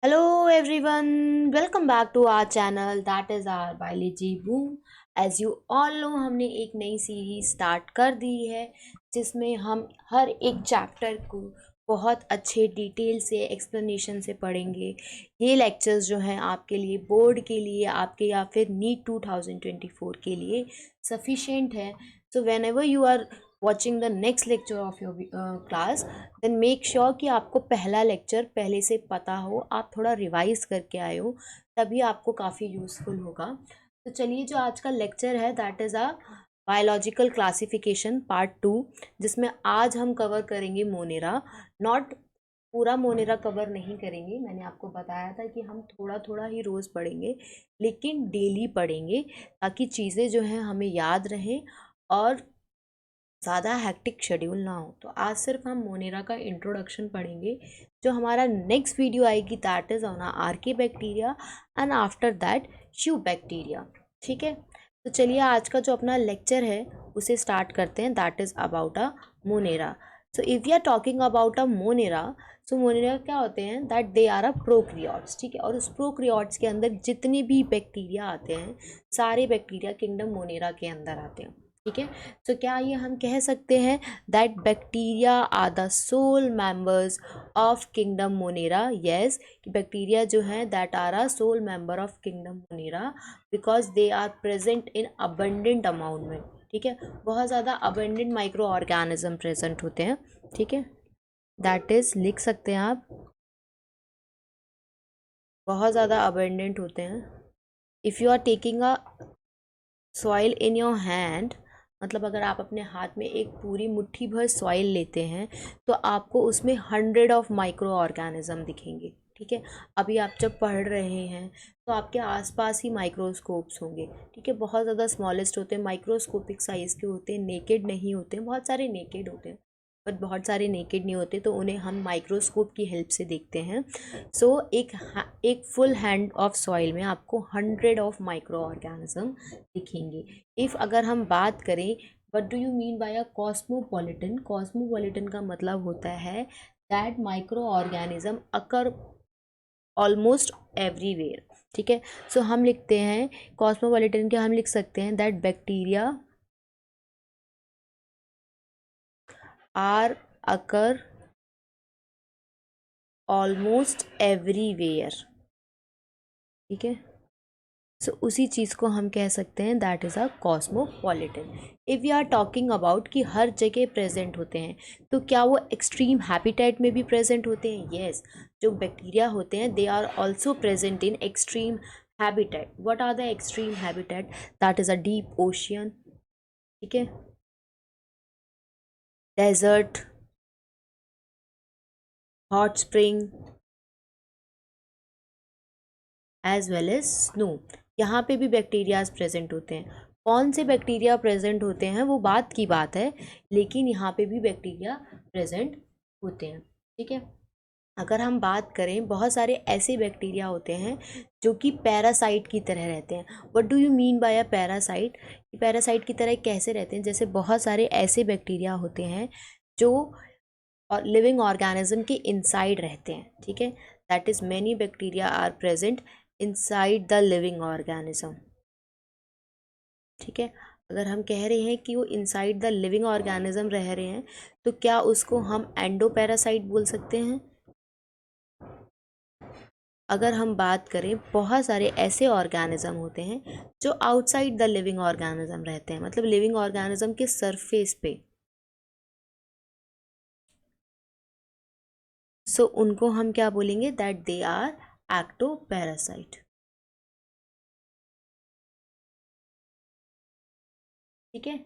Hello everyone, welcome back to our channel that is our biology boom. As you all know हमने एक नई series start कर दी है जिसमें हम हर एक चैप्टर को बहुत अच्छे डिटेल से एक्सप्लेनेशन से पढ़ेंगे। ये लेक्चर्स जो हैं आपके लिए बोर्ड के लिए आपके या फिर नीट 2024 के लिए सफिशिएंट है। So whenever you are watching the next lecture of your class then make sure कि आपको पहला लेक्चर पहले से पता हो, आप थोड़ा रिवाइज करके आए हो, तभी आपको काफ़ी यूज़फुल होगा। तो चलिए, जो आज का लेक्चर है that is a biological classification part 2, जिसमें आज हम कवर करेंगे मोनेरा। नॉट पूरा मोनेरा कवर नहीं करेंगे, मैंने आपको बताया था कि हम थोड़ा थोड़ा ही रोज़ पढ़ेंगे, लेकिन डेली पढ़ेंगे ताकि चीज़ें जो हैं हमें याद रहें और ज़्यादा हैक्टिक शेड्यूल ना हो। तो आज सिर्फ हम मोनेरा का इंट्रोडक्शन पढ़ेंगे। जो हमारा नेक्स्ट वीडियो आएगी that is on archaebacteria and after that eubacteria. ठीक है, तो चलिए आज का जो अपना लेक्चर है उसे स्टार्ट करते हैं। That is about a Monera. So if we are talking about a Monera, so Monera क्या होते हैं that they are a prokaryotes. ठीक है, और उस प्रोक्रियोट्स के अंदर जितने भी बैक्टीरिया आते हैं सारे बैक्टीरिया किंगडम मोनेरा के अंदर आते हैं। ठीक है, तो क्या ये हम कह सकते हैं that bacteria are the sole members of kingdom Monera? Yes, कि बैक्टीरिया जो हैं that are a sole member of kingdom Monera because they are present in abundant amount में। ठीक है, बहुत ज़्यादा अबंडेंट माइक्रो ऑर्गेनिज्म प्रेजेंट होते हैं। ठीक है, दैट इज़ लिख सकते हैं आप, बहुत ज़्यादा अबंडेंट होते हैं। If you are taking a soil in your hand, मतलब अगर आप अपने हाथ में एक पूरी मुट्ठी भर सॉइल लेते हैं तो आपको उसमें 100 ऑफ माइक्रो ऑर्गेनिज्म दिखेंगे। ठीक है, अभी आप जब पढ़ रहे हैं तो आपके आसपास ही माइक्रोस्कोप्स होंगे। ठीक है, बहुत ज़्यादा स्मॉलेस्ट होते हैं, माइक्रोस्कोपिक साइज़ के होते हैं, नेकेड नहीं होते हैं, बहुत सारे नेकेड होते हैं बट बहुत सारे नेकेड नहीं होते, तो उन्हें हम माइक्रोस्कोप की हेल्प से देखते हैं। सो एक फुल हैंड ऑफ सॉइल में आपको 100 ऑफ माइक्रो ऑर्गेनिज्म दिखेंगे। इफ़ अगर हम बात करें what do you mean by a cosmopolitan, cosmopolitan का मतलब होता है that micro organism occur almost everywhere. ठीक है, सो हम लिखते हैं कॉस्मोपॉलिटन के, हम लिख सकते हैं that bacteria are occur almost everywhere. ठीक है, सो उसी चीज़ को हम कह सकते हैं that is a cosmopolitan. If we are talking about कि हर जगह प्रेजेंट होते हैं, तो क्या वो एक्सट्रीम हैबिटेट में भी प्रेजेंट होते हैं? येस, जो बैक्टीरिया होते हैं they are also present in extreme habitat. What are the extreme habitat? That is a deep ocean, ठीक है, desert, hot spring as well as snow. यहाँ पे भी बैक्टीरियाज प्रेजेंट होते हैं। कौन से बैक्टीरिया प्रेजेंट होते हैं वो बात की बात है, लेकिन यहाँ पे भी बैक्टीरिया प्रेजेंट होते हैं। ठीक है, अगर हम बात करें, बहुत सारे ऐसे बैक्टीरिया होते हैं जो कि पैरासाइट की तरह रहते हैं। What do you mean by a parasite? Parasite की तरह कैसे रहते हैं? जैसे बहुत सारे ऐसे बैक्टीरिया होते हैं जो और लिविंग ऑर्गेनिज्म के इनसाइड रहते हैं। ठीक है, that is many bacteria are present inside the living organism. ठीक है, अगर हम कह रहे हैं कि वो इनसाइड द लिविंग ऑर्गेनिज्म रह रहे हैं तो क्या उसको हम एंडोपैरासाइट बोल सकते हैं? अगर हम बात करें, बहुत सारे ऐसे ऑर्गेनिज्म होते हैं जो आउटसाइड द लिविंग ऑर्गेनिज्म रहते हैं, मतलब लिविंग ऑर्गेनिज्म के सरफेस पे। सो उनको हम क्या बोलेंगे? That they are ectoparasite. ठीक है,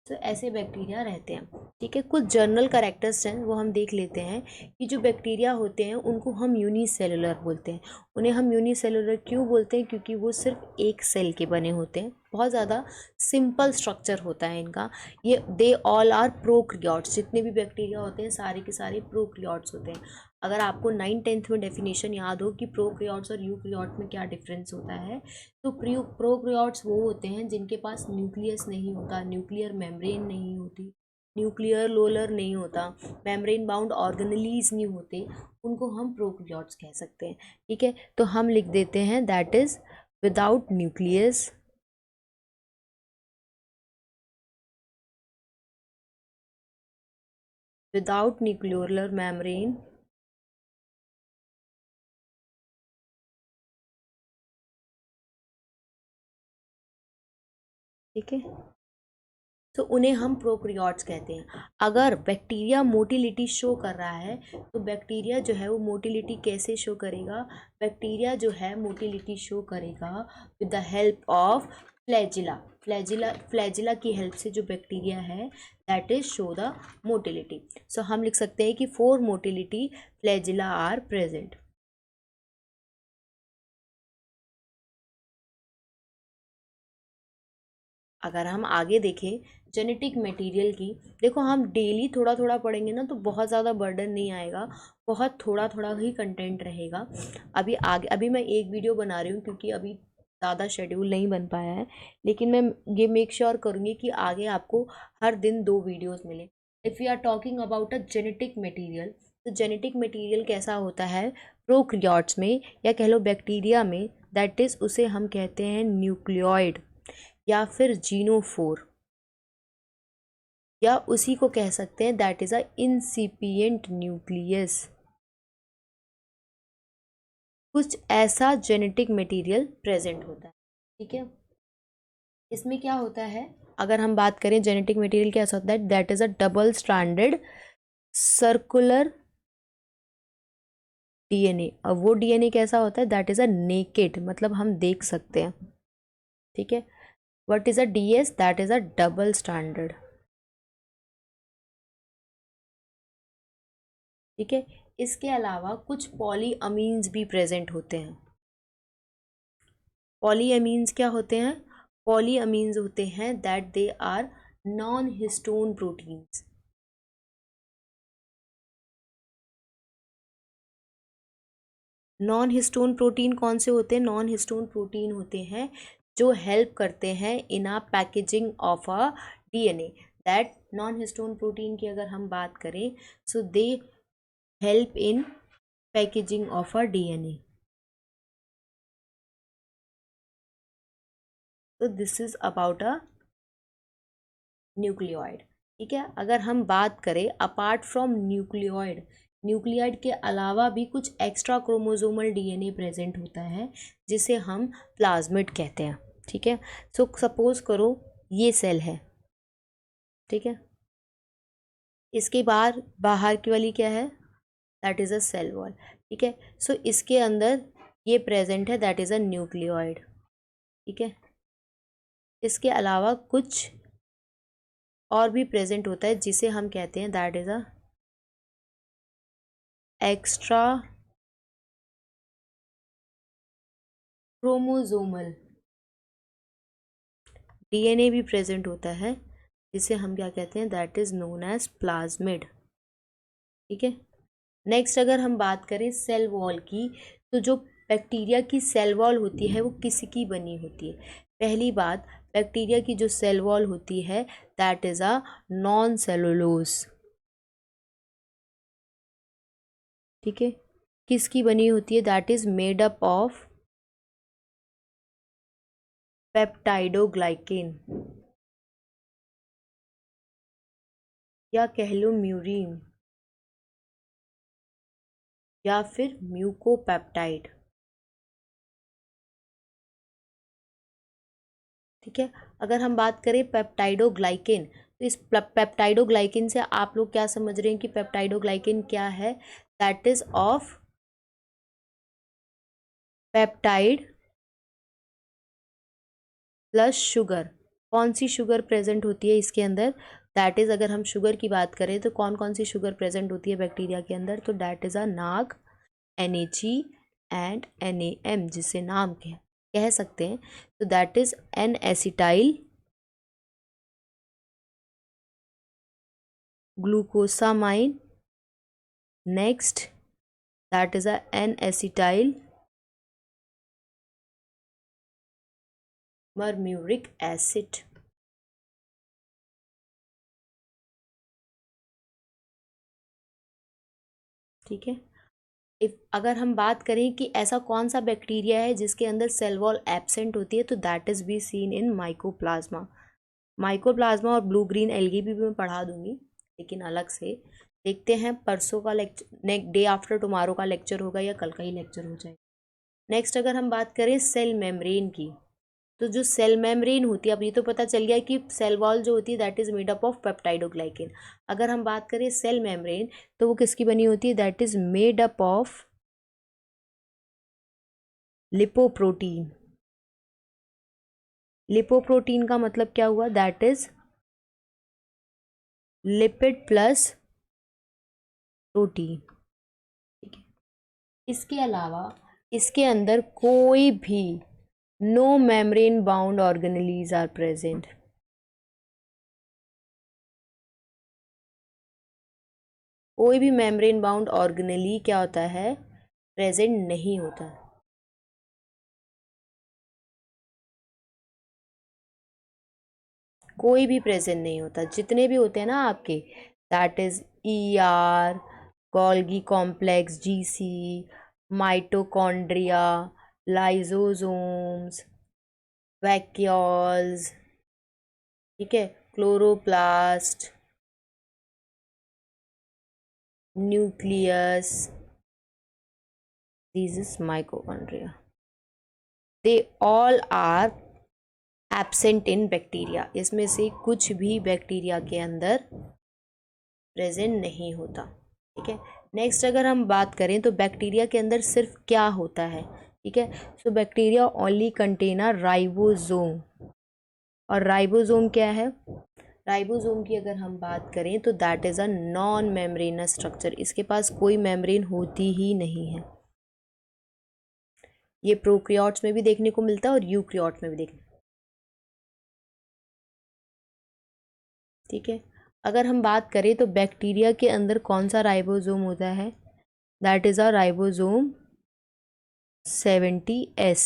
तो ऐसे बैक्टीरिया रहते हैं। ठीक है, कुछ जर्नल कैरेक्टर्स हैं वो हम देख लेते हैं कि जो बैक्टीरिया होते हैं उनको हम यूनिसेलुलर बोलते हैं। उन्हें हम यूनिसेलुलर क्यों बोलते हैं? क्योंकि वो सिर्फ एक सेल के बने होते हैं, बहुत ज़्यादा सिंपल स्ट्रक्चर होता है इनका। ये दे ऑल आर प्रोक्रियोट्स, जितने भी बैक्टीरिया होते हैं सारे के सारे प्रोक्रियोट्स होते हैं। अगर आपको 9th-10th में डेफिनेशन याद हो कि प्रोक्रियोट्स और यूक्रियोट में क्या डिफरेंस होता है, तो प्रोक्रियोट्स वो होते हैं जिनके पास न्यूक्लियस नहीं होता, न्यूक्लियर मेम्ब्रेन नहीं होती। न्यूक्लियर लोलर नहीं होता, मेम्ब्रेन बाउंड ऑर्गेनेलीज नहीं होते, उनको हम प्रोकैरियोट्स कह सकते हैं। ठीक है, तो हम लिख देते हैं that is without nucleus, without nucleolar membrane, ठीक है, तो उन्हें हम प्रोकैरियोट्स कहते हैं। अगर बैक्टीरिया मोटिलिटी शो कर रहा है तो बैक्टीरिया जो है वो मोटिलिटी कैसे शो करेगा? बैक्टीरिया जो है मोटिलिटी शो करेगा with the help of flagella. Flagella की हेल्प से जो बैक्टीरिया है that is show the motility. So हम लिख सकते हैं कि for motility flagella are present. अगर हम आगे देखें जेनेटिक मटेरियल की, देखो हम डेली थोड़ा थोड़ा पढ़ेंगे ना तो बहुत ज़्यादा बर्डन नहीं आएगा, बहुत थोड़ा थोड़ा ही कंटेंट रहेगा। अभी मैं एक वीडियो बना रही हूँ क्योंकि अभी ज़्यादा शेड्यूल नहीं बन पाया है, लेकिन मैं ये मेक श्योर करूँगी कि आगे आपको हर दिन 2 वीडियोस मिले। If you are talking about a genetic material, तो जेनेटिक मटेरियल कैसा होता है प्रोकैरियोट्स में या कह लो बैक्टीरिया में, दैट इज़ उसे हम कहते हैं न्यूक्लियोइड या फिर जीनोफोर, या उसी को कह सकते हैं दैट इज अ इंसिपिएंट न्यूक्लियस। कुछ ऐसा जेनेटिक मटेरियल प्रेजेंट होता है। ठीक है, इसमें क्या होता है, अगर हम बात करें जेनेटिक मटेरियल कैसा होता है, that is a double stranded circular DNA. अब वो डीएनए कैसा होता है, दैट इज अ नेकेड, मतलब हम देख सकते हैं। ठीक है, what is a DS, that is a double standard. ठीक है, इसके अलावा कुछ पॉलीअमीन्स भी प्रेजेंट होते हैं। पॉलीअमीन्स क्या होते हैं? पॉलीअमीन्स होते हैं that they are non histone proteins. Non histone protein कौन से होते हैं? नॉन हिस्टोन प्रोटीन होते हैं जो हेल्प करते हैं in a packaging of a DNA. That non histone protein की अगर हम बात करें, so they help in packaging of a DNA. तो this is about a nucleoid. ठीक है, अगर हम बात करें अपार्ट फ्रॉम न्यूक्लियोइड, न्यूक्लियोइड के अलावा भी कुछ एक्स्ट्रा क्रोमोसोमल डीएनए प्रेजेंट होता है जिसे हम प्लाज्मिड कहते हैं। ठीक है, सो सपोज करो ये सेल है, ठीक है, इसके बाहर बाहर की वाली क्या है, that is a cell wall. ठीक है, सो इसके अंदर ये प्रेजेंट है, दैट इज अ न्यूक्लियोइड। ठीक है, इसके अलावा कुछ और भी प्रेजेंट होता है जिसे हम कहते हैं that is a extra chromosomal DNA भी प्रेजेंट होता है जिसे हम क्या कहते हैं, that is known as plasmid. ठीक है, नेक्स्ट अगर हम बात करें सेल वॉल की, तो जो बैक्टीरिया की सेल वॉल होती है वो किसकी बनी होती है? पहली बात, बैक्टीरिया की जो सेल वॉल होती है that is a non cellulose. ठीक है, किसकी बनी होती है? That is made up of peptidoglycan या कह लो म्यूरिन या फिर म्यूकोपेप्टाइड। ठीक है, अगर हम बात करें पेप्टाइडोग्लाइकेन, तो इस पेप्टाइडोग्लाइकेन से आप लोग क्या समझ रहे हैं कि पेप्टाइडोग्लाइकेन क्या है? That is of peptide plus sugar. कौन सी शुगर प्रेजेंट होती है इसके अंदर? दैट इज, अगर हम शुगर की बात करें तो कौन कौन सी शुगर प्रेजेंट होती है बैक्टीरिया के अंदर? तो that is a NAG, NH and NAM, जिसे नाम कह सकते हैं। तो that is N acetyl glucosamine. Next, that is a N acetyl muramic acid. ठीक है। अगर हम बात करें कि ऐसा कौन सा बैक्टीरिया है जिसके अंदर सेल वॉल एब्सेंट होती है, तो that is be seen in mycoplasma. Mycoplasma और ब्लू ग्रीन एल्गी भी मैं पढ़ा दूंगी, लेकिन अलग से। देखते हैं परसों का lecture, next day after tomorrow का लेक्चर होगा या कल का ही लेक्चर हो जाएगा। नेक्स्ट अगर हम बात करें सेल मेम्ब्रेन की, तो जो सेल मेम्ब्रेन होती है, अब ये तो पता चल गया कि सेल वॉल जो होती है that is made up of peptidoglycan. अगर हम बात करें सेल मेम्ब्रेन, तो वो किसकी बनी होती है? That is made up of lipoprotein. Lipoprotein का मतलब क्या हुआ? That is lipid plus protein. ठीक है। इसके अलावा इसके अंदर कोई भी no membrane bound organelles are present. कोई भी मेम्ब्रेन बाउंड ऑर्गेनेली क्या होता है? प्रेजेंट नहीं होता। कोई भी प्रेजेंट नहीं होता। जितने भी होते हैं ना आपके, that is ER, Golgi complex, GC, mitochondria, lysosomes, vacuoles, ठीक है, chloroplast, nucleus, this is mitochondria, they all are absent in bacteria. इसमें से कुछ भी बैक्टीरिया के अंदर प्रेजेंट नहीं होता। ठीक है। नेक्स्ट अगर हम बात करें तो बैक्टीरिया के अंदर सिर्फ क्या होता है? ठीक है। So bacteria only contain a ribosome. और राइबोसोम क्या है? राइबोसोम की अगर हम बात करें तो that is a non membranous structure. इसके पास कोई मेम्ब्रेन होती ही नहीं है। ये प्रोकैरियोट्स में भी देखने को मिलता है और यूकैरियोट्स में भी देखने। ठीक है। अगर हम बात करें तो बैक्टीरिया के अंदर कौन सा राइबोसोम होता है? That is a ribosome 70S।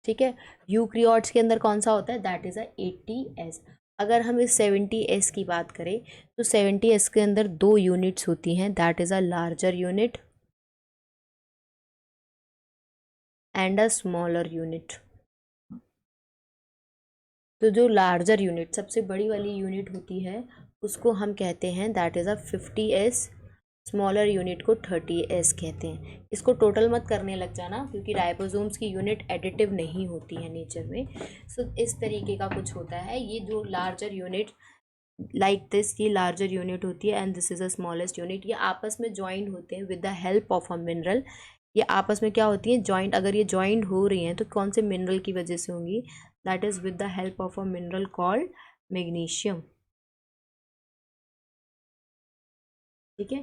ठीक है। यूक्रियोट्स के अंदर कौन सा होता है? That is a 80S। अगर हम इस 70S की बात करें तो 70S के अंदर दो यूनिट्स होती हैं, that is a larger unit and a smaller unit. तो जो लार्जर यूनिट, सबसे बड़ी वाली यूनिट होती है, उसको हम कहते हैं that is a 50S। Smaller unit को 30S कहते हैं। इसको टोटल मत करने लग जाना, क्योंकि राइबोसोम्स की यूनिट एडिटिव नहीं होती है नेचर में। सो इस तरीके का कुछ होता है। ये जो लार्जर यूनिट लाइक दिस, ये लार्जर यूनिट होती है and this is a smallest unit. ये आपस में ज्वाइंट होते हैं with the help of a mineral. ये आपस में क्या होती हैं? जॉइंट। अगर ये जॉइंट हो रही हैं तो कौन से मिनरल की वजह से होंगी? That is with the help of a mineral called magnesium. ठीक है।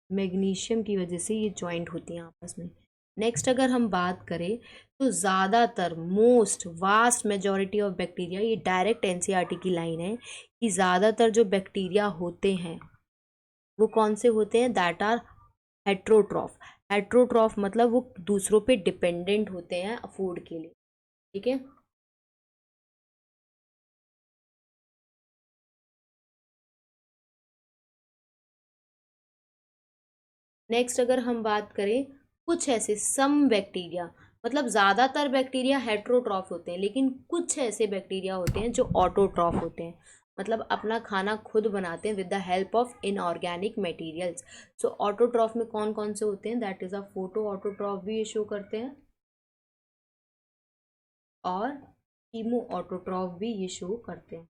मैग्नीशियम की वजह से ये जॉइंट होती हैं आपस में। नेक्स्ट अगर हम बात करें तो ज़्यादातर most vast majority of bacteria, ये डायरेक्ट एनसीईआरटी की लाइन है कि ज़्यादातर जो बैक्टीरिया होते हैं वो कौन से होते हैं? That are heterotroph. हेट्रोट्रॉफ मतलब वो दूसरों पे डिपेंडेंट होते हैं फूड के लिए। ठीक है। नेक्स्ट अगर हम बात करें, कुछ ऐसे सम बैक्टीरिया, मतलब ज़्यादातर बैक्टीरिया हेट्रोट्रॉफ होते हैं, लेकिन कुछ ऐसे बैक्टीरिया होते हैं जो ऑटोट्रॉफ होते हैं, मतलब अपना खाना खुद बनाते हैं with the help of inorganic materials. So autotroph में कौन कौन से होते हैं? That is a photo autotroph भी ये शो करते हैं और कीमो ऑटोट्रॉफ भी ये शो करते हैं।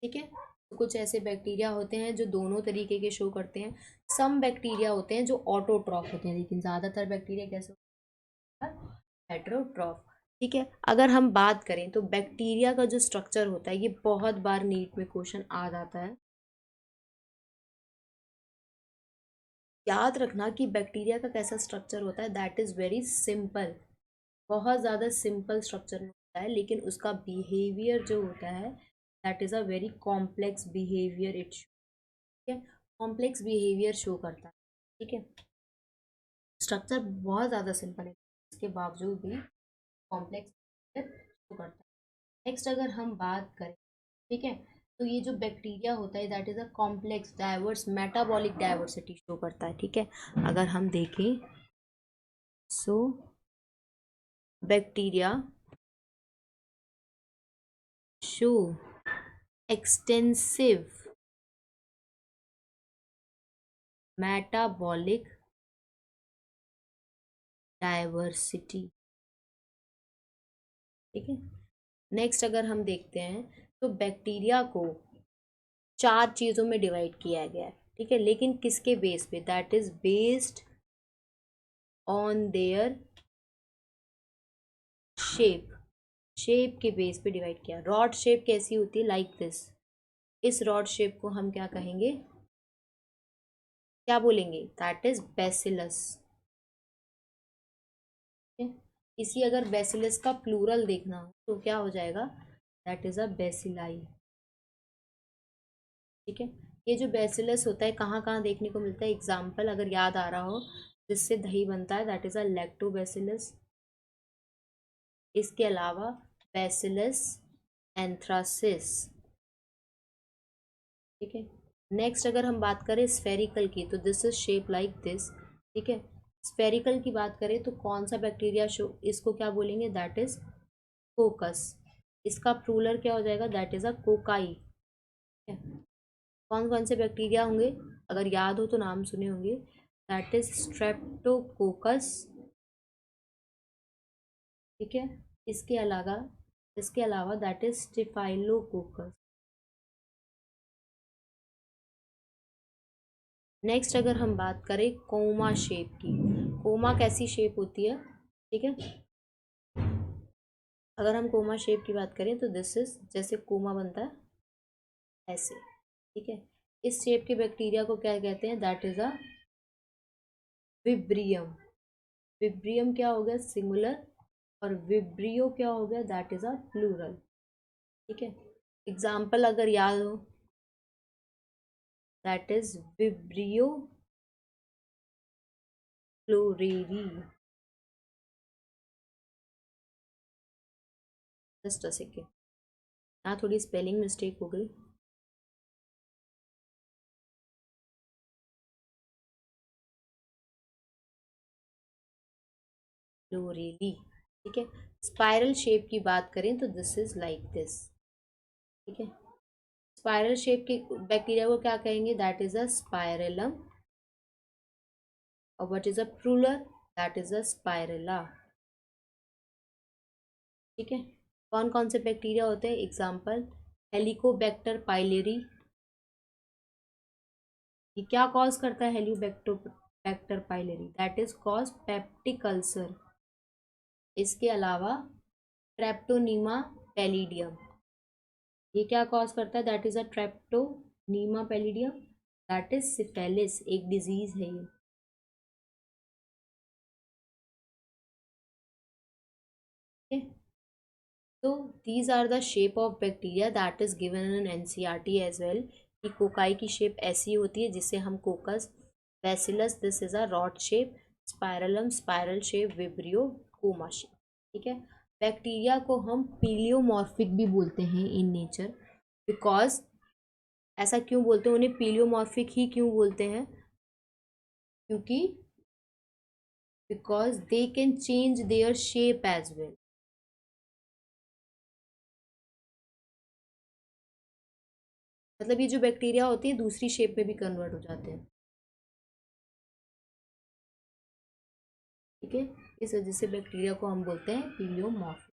ठीक है। तो कुछ ऐसे बैक्टीरिया होते हैं जो दोनों तरीके के शो करते हैं। सम बैक्टीरिया होते हैं जो ऑटोट्रॉफ होते हैं, लेकिन ज़्यादातर बैक्टीरिया कैसे होते हैं? हेट्रोट्रॉफ। ठीक है। अगर हम बात करें तो बैक्टीरिया का जो स्ट्रक्चर होता है, ये बहुत बार नीट में क्वेश्चन आ जाता है। याद रखना कि बैक्टीरिया का कैसा स्ट्रक्चर होता है। That is very simple. बहुत ज़्यादा सिंपल स्ट्रक्चर होता है, लेकिन उसका बिहेवियर जो होता है that is a very complex behaviour. ठीक है। कॉम्प्लेक्स बिहेवियर शो करता है। ठीक है। स्ट्रक्चर बहुत ज़्यादा सिंपल है, इसके बावजूद भी कॉम्प्लेक्स शो करता है। नेक्स्ट अगर हम बात करें, ठीक है, तो ये जो बैक्टीरिया होता है that is a complex diverse metabolic diversity show करता है, ठीक है। अगर हम देखें so bacteria show extensive metabolic diversity, ठीक है। नेक्स्ट अगर हम देखते हैं तो बैक्टीरिया को 4 चीज़ों में डिवाइड किया गया है, ठीक है, लेकिन किसके बेस पे, that is based on their shape, shape के बेस पे डिवाइड किया। रॉड शेप कैसी होती है, लाइक दिस, इस रॉड शेप को हम क्या कहेंगे, क्या बोलेंगे, दैट इज बेसिलस। इसी अगर बेसिलस का प्लूरल देखना हो तो क्या हो जाएगा, दैट इज अ बेसिलाई, ठीक है। ये जो बेसिलस होता है कहाँ कहाँ देखने को मिलता है, एग्जाम्पल अगर याद आ रहा हो, जिससे दही बनता है दैट इज अ लैक्टोबैसिलस। इसके अलावा बेसिलस एंथ्रासिस, ठीक है। नेक्स्ट अगर हम बात करें स्फेरिकल की तो this is shape like this, ठीक है। स्फेरिकल की बात करें तो कौन सा बैक्टीरिया शो, इसको क्या बोलेंगे, दैट इज कोकस। इसका प्लूरल क्या हो जाएगा, दैट इज अ कोकाई। कौन कौन से बैक्टीरिया होंगे, अगर याद हो तो नाम सुने होंगे, दैट इज स्ट्रेप्टोकोकस, ठीक है। इसके अलावा दैट इज स्टिफाइलोकोकस। नेक्स्ट अगर हम बात करें कोमा शेप की, कोमा कैसी शेप होती है, ठीक है। अगर हम कोमा शेप की बात करें तो दिस इज, जैसे कोमा बनता है ऐसे, ठीक है। इस शेप के बैक्टीरिया को क्या कहते हैं, दैट इज अ विब्रियम। विब्रियम क्या हो गया, सिंगुलर, और विब्रियो क्या हो गया, दैट इज अ प्लूरल, ठीक है। एग्जाम्पल अगर याद हो, that is Vibrio floreri. Just a second, यहाँ थोड़ी स्पेलिंग मिस्टेक हो गई। फ्लोरेली, ठीक है। स्पाइरल शेप की बात करें तो दिस इज लाइक दिस, ठीक है। स्पाइरल शेप के बैक्टीरिया को क्या कहेंगे, दैट इज अ स्पाइरलम, और what is a plural, that is a spirilla, ठीक है। कौन कौन से बैक्टीरिया होते हैं, एग्जाम्पल हेलिकोबैक्टर पाइलेरी। ये क्या कॉज करता है, Helicobacter pylori, that is cause peptic ulcer. इसके अलावा ट्रेप्टोनीमा पैलिडियम, ये क्या कॉज करता है, that is a Treponema pallidum, that is syphilis, एक डिजीज है ये, ठीक है। तो these are the shape of bacteria that is given in NCERT as well, कि कोकाई की शेप ऐसी होती है जिसे हम coccus, bacillus this is a rod shape, spirillum spiral shape, Vibrio comma shape, ठीक है। बैक्टीरिया को हम पीलियोमॉर्फिक भी बोलते हैं इन नेचर, बिकॉज, ऐसा क्यों बोलते हैं, उन्हें पीलियोमॉर्फिक ही क्यों बोलते हैं, क्योंकि because they can change their shape as well. मतलब ये जो बैक्टीरिया होती है दूसरी शेप में भी कन्वर्ट हो जाते हैं, ठीक है। इस वजह से बैक्टीरिया को हम बोलते हैं पीलियोमॉर्फिक,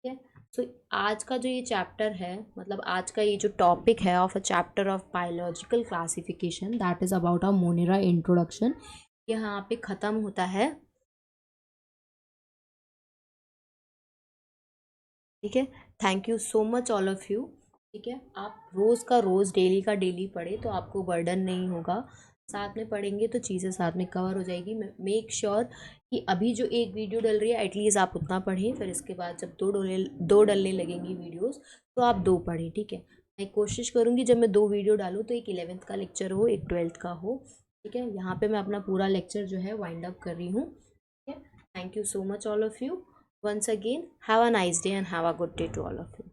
ठीक है। सो आज का जो ये चैप्टर है, मतलब आज का ये जो टॉपिक है of a chapter of biological classification, that is about a Monera introduction, यहाँ पे ख़त्म होता है, ठीक है। Thank you so much all of you, ठीक है। आप रोज़ का रोज़, डेली का डेली पढ़े तो आपको बर्डन नहीं होगा, साथ में पढ़ेंगे तो चीज़ें साथ में कवर हो जाएगी। मेक श्योर कि अभी जो एक वीडियो डल रही है एटलीस्ट आप उतना पढ़ें, फिर इसके बाद जब दो डलने लगेंगी वीडियोस तो आप 2 पढ़ें, ठीक है। मैं कोशिश करूँगी जब मैं 2 वीडियो डालूँ तो एक 11th का लेक्चर हो, एक 12th का हो, ठीक है। यहाँ पे मैं अपना पूरा लेक्चर जो है वाइंड अप कर रही हूँ, ठीक है। Thank you so much all of you. Once again, have a nice day and have a good day to all of you.